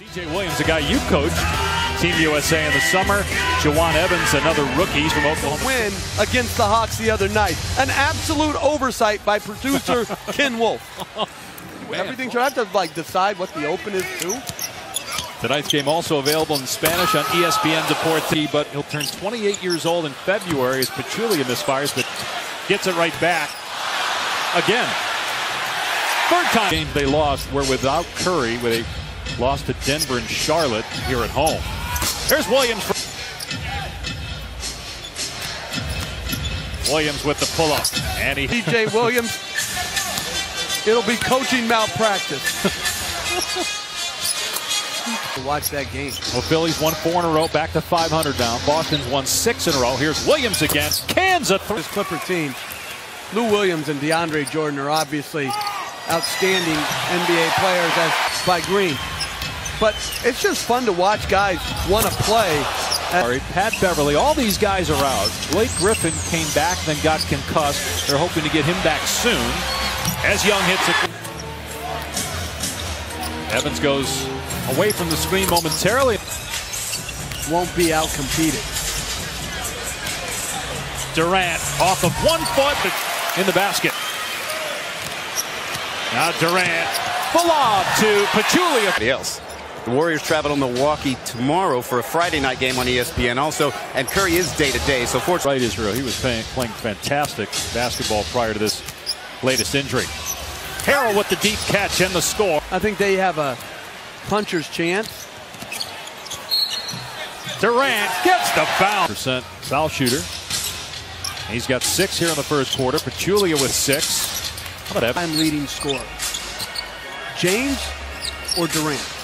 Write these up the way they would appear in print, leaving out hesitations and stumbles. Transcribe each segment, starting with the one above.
C.J. Williams, the guy you coached, Team USA in the summer. Jawan Evans, another rookie from Oklahoma. Win against the Hawks the other night. An absolute oversight by producer Ken Wolf. Everything should have to decide what the open is too. Tonight's game also available in Spanish on ESPN Deporte, but he'll turn 28 years old in February as Pachulia misfires, but gets it right back again. Third time game they lost were without Curry, where they lost to Denver and Charlotte here at home. Here's Williams. Williams with the pull-up. And C.J. Williams, it'll be coaching malpractice. Watch that game. Well, Phillies won 4 in a row, back to 500 now. Boston's won 6 in a row. Here's Williams again. Cans a This Clipper team, Lou Williams and DeAndre Jordan are obviously outstanding NBA players as by Green. But it's just fun to watch guys want to play. Pat Beverly, all these guys are out. Blake Griffin came back, then got concussed. They're hoping to get him back soon. As Young hits it. Evans goes away from the screen momentarily. Won't be outcompeted. Durant off of 1 foot in the basket. Now Durant, full lob to Pachulia. Else. The Warriors travel to Milwaukee tomorrow for a Friday night game on ESPN also, and Curry is day-to-day, so fortunately. Right, Israel, he was playing fantastic basketball prior to this latest injury. Harrell with the deep catch and the score. I think they have a puncher's chance. Durant gets the foul. % foul shooter. He's got 6 here in the first quarter. Pachulia with 6. How about that? I'm leading scorer. James or Durant?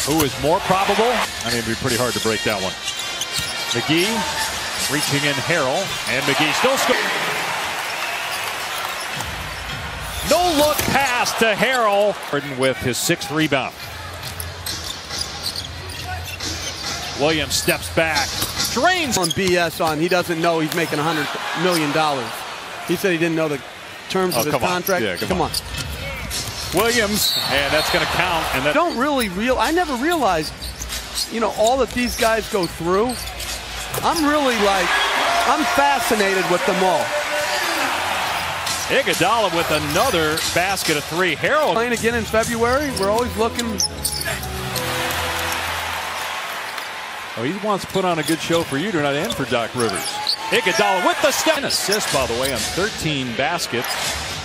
Who is more probable? I mean, it'd be pretty hard to break that one. McGee reaching in Harrell, and McGee still scores. No look pass to Harrell with his 6th rebound. Williams steps back, drains on BS on. He doesn't know he's making $100 million. He said he didn't know the terms of his contract. Yeah, come on. Williams, and that's going to count. And that I never realized, all that these guys go through. I'm fascinated with them all. Iguodala with another basket of 3. Harrell playing again in February. We're always looking. Oh, he wants to put on a good show for you tonight and for Doc Rivers. Iguodala with the step. An assist, by the way, on 13 baskets.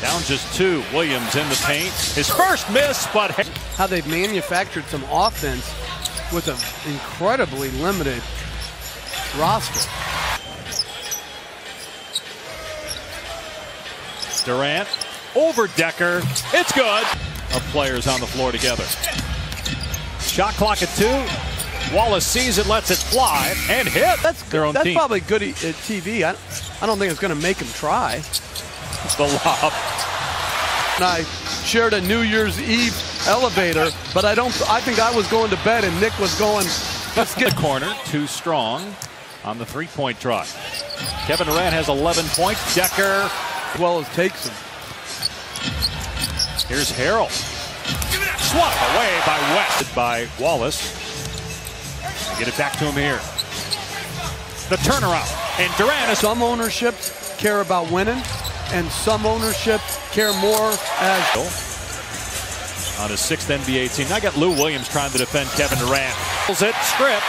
Down just 2. Williams in the paint. His first miss, but how they've manufactured some offense with an incredibly limited roster. Durant over Decker. It's good. Our players on the floor together. Shot clock at 2. Wallace sees it, lets it fly, and hit. That's probably good TV. I don't think it's going to make him try. The lob. And I shared a New Year's Eve elevator, but I think I was going to bed and Nick was going. Let's get the corner. Too strong on the 3-point try. Kevin Durant has 11 points. Decker, well as takes him. Here's Harrell. Swapped away by West by Wallace. Get it back to him here. The turnaround. And Durant is. Some ownerships care about winning, and some ownerships care more as. On his 6th NBA team. Now I got Lou Williams trying to defend Kevin Durant. Pulls it, stripped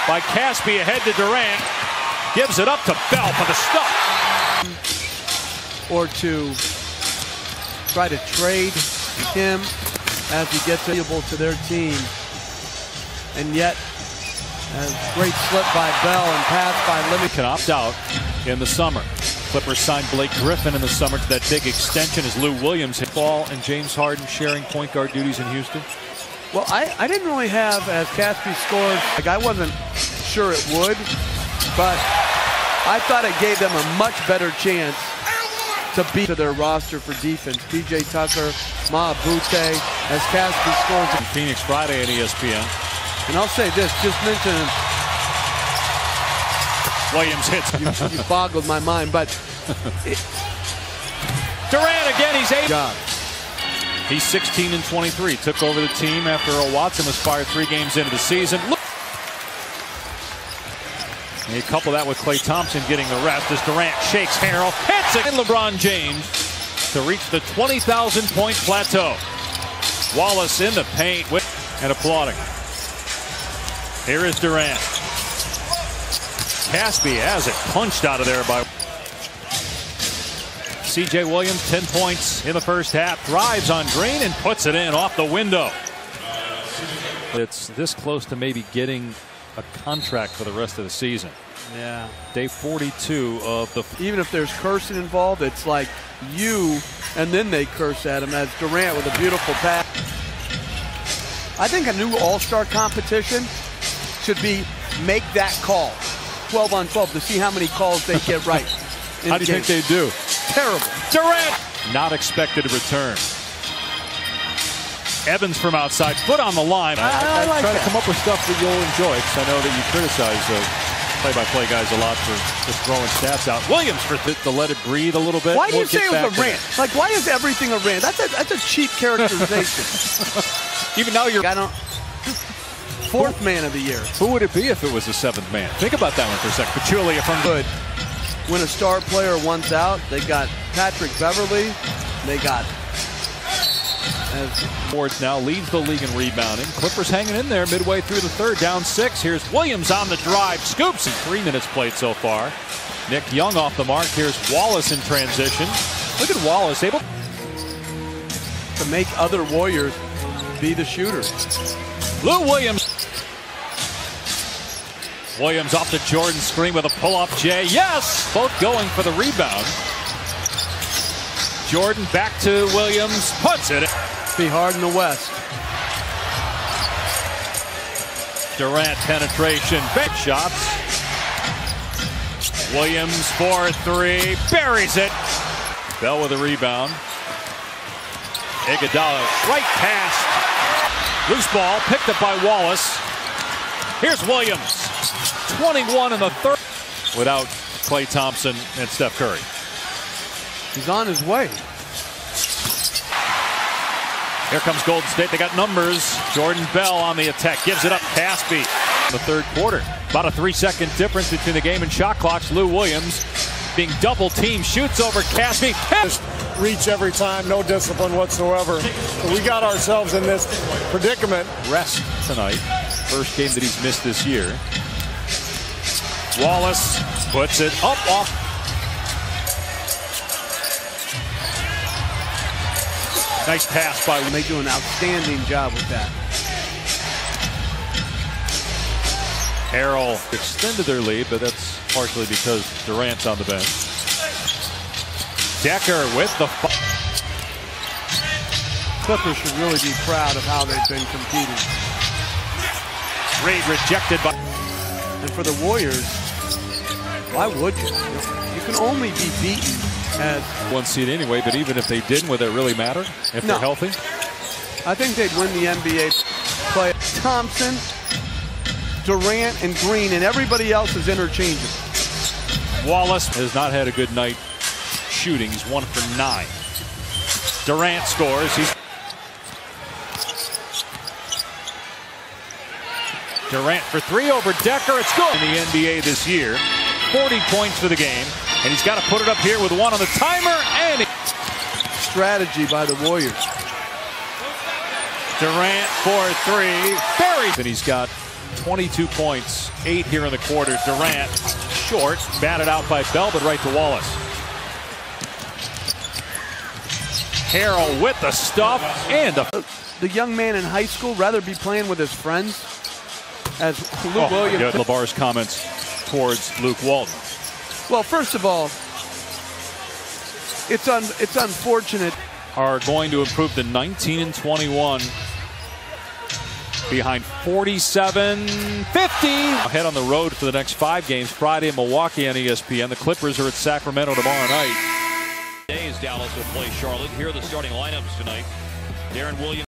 by Caspi ahead to Durant. Gives it up to Bell for the stop. Or to try to trade him as he gets valuable to their team. And yet, a great slip by Bell and pass by Limit. Can opt out in the summer. Clippers signed Blake Griffin in the summer to that big extension as Lou Williams hit Ball and James Harden sharing point guard duties in Houston. Well, I didn't really have, as Caspi scored, I wasn't sure it would, but I thought it gave them a much better chance to beat to their roster for defense. PJ Tucker, Ma Butte, as Caspi scores. In Phoenix Friday at ESPN. And I'll say this, just mention Williams hits. You boggled my mind, but Durant again, he's able. He's 16 and 23. Took over the team after Earl Watson was fired 3 games into the season. And you couple that with Klay Thompson getting the rest as Durant shakes Harrell, hits it, and LeBron James to reach the 20,000-point plateau. Wallace in the paint and applauding. Here is Durant. Caspi has it punched out of there by C.J. Williams. 10 points in the first half. Drives on Green and puts it in off the window. It's this close to maybe getting a contract for the rest of the season. Yeah. Day 42 of the. Even if there's cursing involved, it's like you and then they curse at him, as Durant with a beautiful pass. I think a new all-star competition should be make that call 12 on 12 to see how many calls they get right. How do you think they do? Terrible. Durant not expected to return. Evans from outside, foot on the line. I like try that. to come up with stuff that you'll enjoy, because I know that you criticize play-by-play guys a lot for just throwing stats out. Williams for to let it breathe a little bit. Why do you say it was a rant? Like, why is everything a rant? That's a cheap characterization. Even now you're. I don't. Fourth man of the year. Who would it be if it was the 7th man? Think about that one for a second. Pachulia from good. When a star player wants out, they got Patrick Beverly. They got. Wards now leads the league in rebounding. Clippers hanging in there midway through the third, down 6. Here's Williams on the drive, scoops, and 3 minutes played so far. Nick Young off the mark. Here's Wallace in transition. Look at Wallace able to make other Warriors be the shooters. Lou Williams. Williams off the Jordan screen with a pull-up J. Yes! Both going for the rebound. Jordan back to Williams. Puts it. Be hard in the West. Durant penetration. Big shots. Williams for 3. Buries it. Bell with a rebound. Iguodala. Right pass. Loose ball. Picked up by Wallace. Here's Williams. 21 in the third. Without Klay Thompson and Steph Curry. He's on his way. Here comes Golden State. They got numbers. Jordan Bell on the attack. Gives it up. Caspi. The third quarter. About a 3-second difference between the game and shot clocks. Lou Williams being double teamed. Shoots over Caspi. Just reach every time. No discipline whatsoever. So we got ourselves in this predicament. Rest tonight. First game that he's missed this year. Wallace puts it up off. Nice pass by. They do an outstanding job with that. Harrell extended their lead, but that's partially because Durant's on the bench. Decker with the. Clippers should really be proud of how they've been competing. Reed rejected by. And for the Warriors, why would you? You can only be beaten as 1 seed anyway, but even if they didn't, would it really matter if they're healthy? I think they'd win the NBA play. Thompson, Durant, and Green, and everybody else is interchangeable. Wallace has not had a good night shooting. He's 1 for 9. Durant scores. Durant for 3 over Decker. It's good in the NBA this year. 40 points for the game. And he's got to put it up here with 1 on the timer. And strategy by the Warriors. Durant for 3. Buries. And he's got 22 points. 8 here in the quarter. Durant short. Batted out by Bell, but right to Wallace. Harrell with the stuff. And the young man in high school rather be playing with his friends. As Lou Williams. LeVar's comments towards Luke Walton. Well, first of all, it's unfortunate. Are going to improve to 19 and 21. Behind 47-50. Ahead on the road for the next 5 games. Friday in Milwaukee on ESPN. The Clippers are at Sacramento tomorrow night. Dallas will play Charlotte. Here are the starting lineups tonight. Darren Williams.